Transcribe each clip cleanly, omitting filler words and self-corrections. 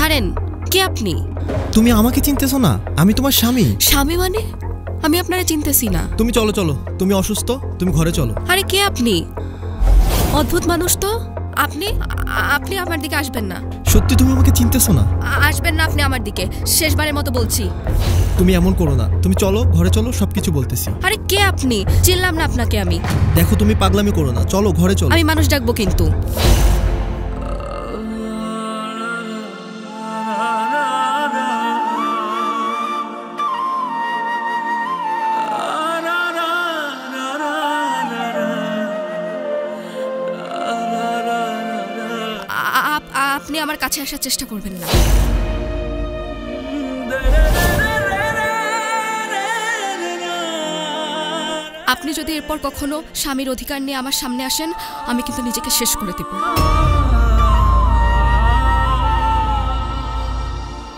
ছাড়েন। কে আপনি? তুমি আমাকে চিনতেছো না? আমি তোমার স্বামী। স্বামী মানে? আমি আপনারা চিনতেছি না। তুমি চলো চলো, তুমি অসুস্থ, তুমি ঘরে চলো। আরে কে আপনি? অদ্ভুত মানুষ তো আপনি। আপনি আমার দিকে আসবেন না। সত্যি তুমি আমাকে চিনতেছো না? আসবেন না আপনি আমার দিকে, শেষবারের মতো বলছি। তুমি এমন করো না, তুমি চলো ঘরে চলো, সবকিছু বলতেছি। আরে কে আপনি? চিনলাম না আপনাকে আমি। দেখো তুমি পাগলামি করো না, চলো ঘরে চলো। আমি মানুষ ডাকবো কিন্তু। আপনি আমার কাছে আসার চেষ্টা করবেন না। আপনি যদি এরপর কখনো স্বামীর অধিকার নিয়ে আমার সামনে আসেন, আমি কিন্তু নিজেকে শেষ করে দেব।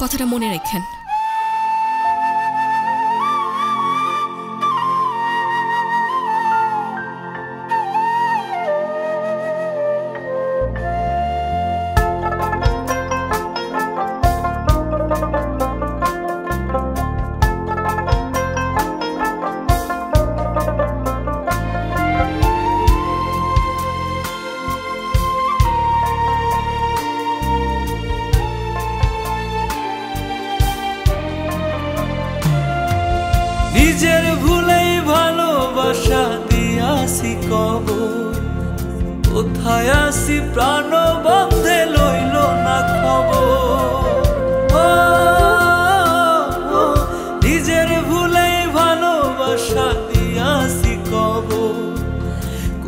কথাটা মনে রাখেন। নিজের ভুলেই ভালোবাসা দিয়াছি কবর, কোথায় আসি প্রাণ বন্ধে লইল না খবর। নিজের ভুলেই ভালোবাসা দিয়াছি কবর,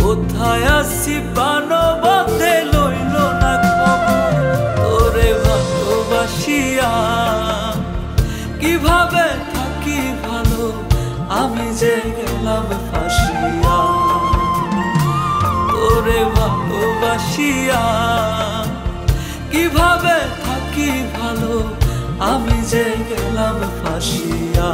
কোথায় আসি প্রাণ বন্ধে লইল না খবর। তোরে ভালোবাসিয়া কিভাবে থাকি ভালো, আমি যে গেলাম ফাঁসিয়া। তোরে ভালোবাসিয়া কিভাবে থাকি ভালো, আমি যে গেলাম ফাঁসিয়া।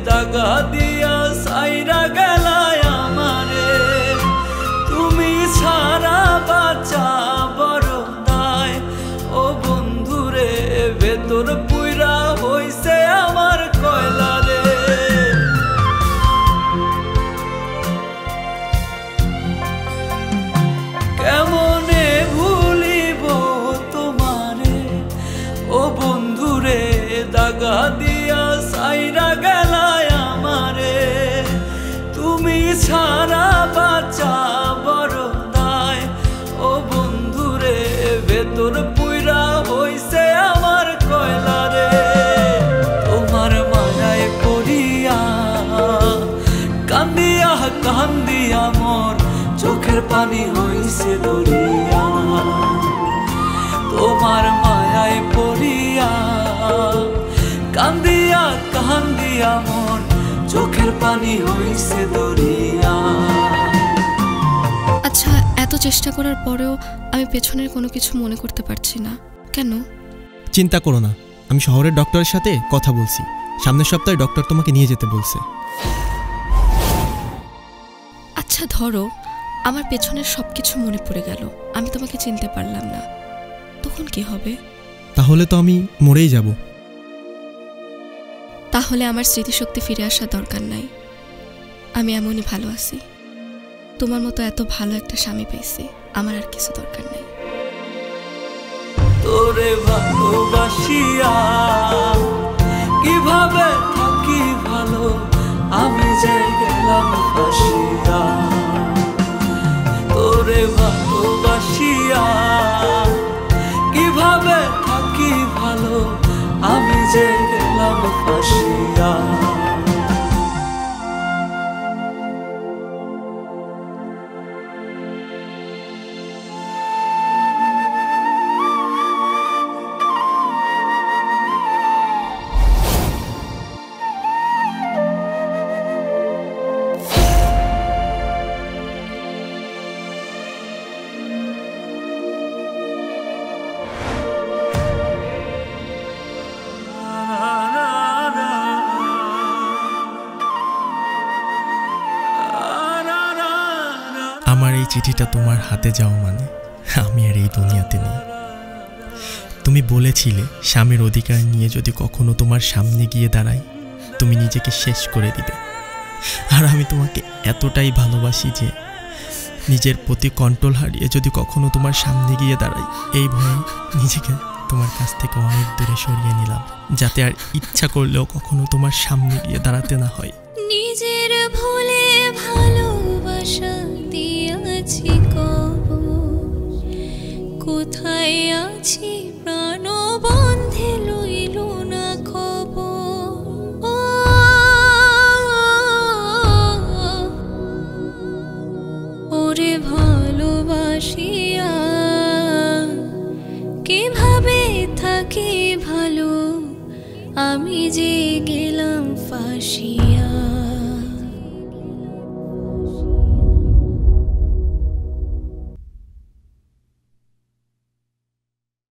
দাগা দিয়া সাইরা গেলায় আমারে, তুমি ছাড়া বাঁচা বড় দায়। ও বন্ধুরে ভেতর পুইরা হইছে আমার কয়লা রে। কেমনে ভুলিব তোমারে, ও বন্ধুরে দাগা দিয়া সাইরা গেলায় আমারে, তুমি ছাড়া বাঁচা বড় দায়। ও বন্ধুরে ভেতর পুইরা হইছে আমার কয়লা রে। তোমার মায়ায় পড়িয়া কান্দিয়া কান্দিয়া মোর চোখের পানি হইছে দরিয়া। তোমার মায়ায় পড়িয়া কান্দিয়া কান্দিয়া মোর চোখের পানি হইছে দরিয়া। আচ্ছা, এত চেষ্টা করার পরেও আমি পেছনের কোনো কিছু মনে করতে পারছি না কেন? চিন্তা করো না, আমি শহরের ডক্টরের সাথে কথা বলছি, সামনের সপ্তাহে ডক্টর তোমাকে নিয়ে যেতে বলছে। আচ্ছা ধরো আমার পেছনের সবকিছু মনে পড়ে গেল, আমি তোমাকে চিনতে পারলাম না, তখন কি হবে? তাহলে তো আমি মরেই যাব। তাহলে আমার স্মৃতিশক্তি ফিরে আসার দরকার নাই, আমি এমনই ভালো আছি। তোমার মতো এত ভালো একটা স্বামী পেয়েছি, আমার আর কিছু দরকার নেই। তোরে ভালোবাসিয়া কিভাবে থাকি ভালো, আমি যে গেলাম ফাঁসিয়া। তোরে ভালোবাসিয়া কিভাবে থাকি ভালো, আমি যে গেলাম ফাঁসিয়া। চিঠিটা তোমার হাতে যাওয়া মানে আমি আর এই দুনিয়াতে নেই। তুমি বলেছিলে স্বামীর অধিকার নিয়ে যদি কখনো তোমার সামনে গিয়ে দাঁড়াই তুমি নিজেকে শেষ করে দিবে। আর আমি তোমাকে এতটাই ভালোবাসি যে নিজের প্রতি কন্ট্রোল হারিয়ে যদি কখনো তোমার সামনে গিয়ে দাঁড়াই এই ভয়ে নিজেকে তোমার কাছ থেকে অনেক দূরে সরিয়ে নিলাম, যাতে আর ইচ্ছা করলেও কখনো তোমার সামনে গিয়ে দাঁড়াতে না হয়। নিজের ভুলে ভালোবাসা দিয়েছি কোথায় আছি প্রাণবন্ধে লইল না খবর। ওরে ভালোবাসিয়া কিভাবে থাকি ভালো আমি যে গেলাম ফাঁসিয়া।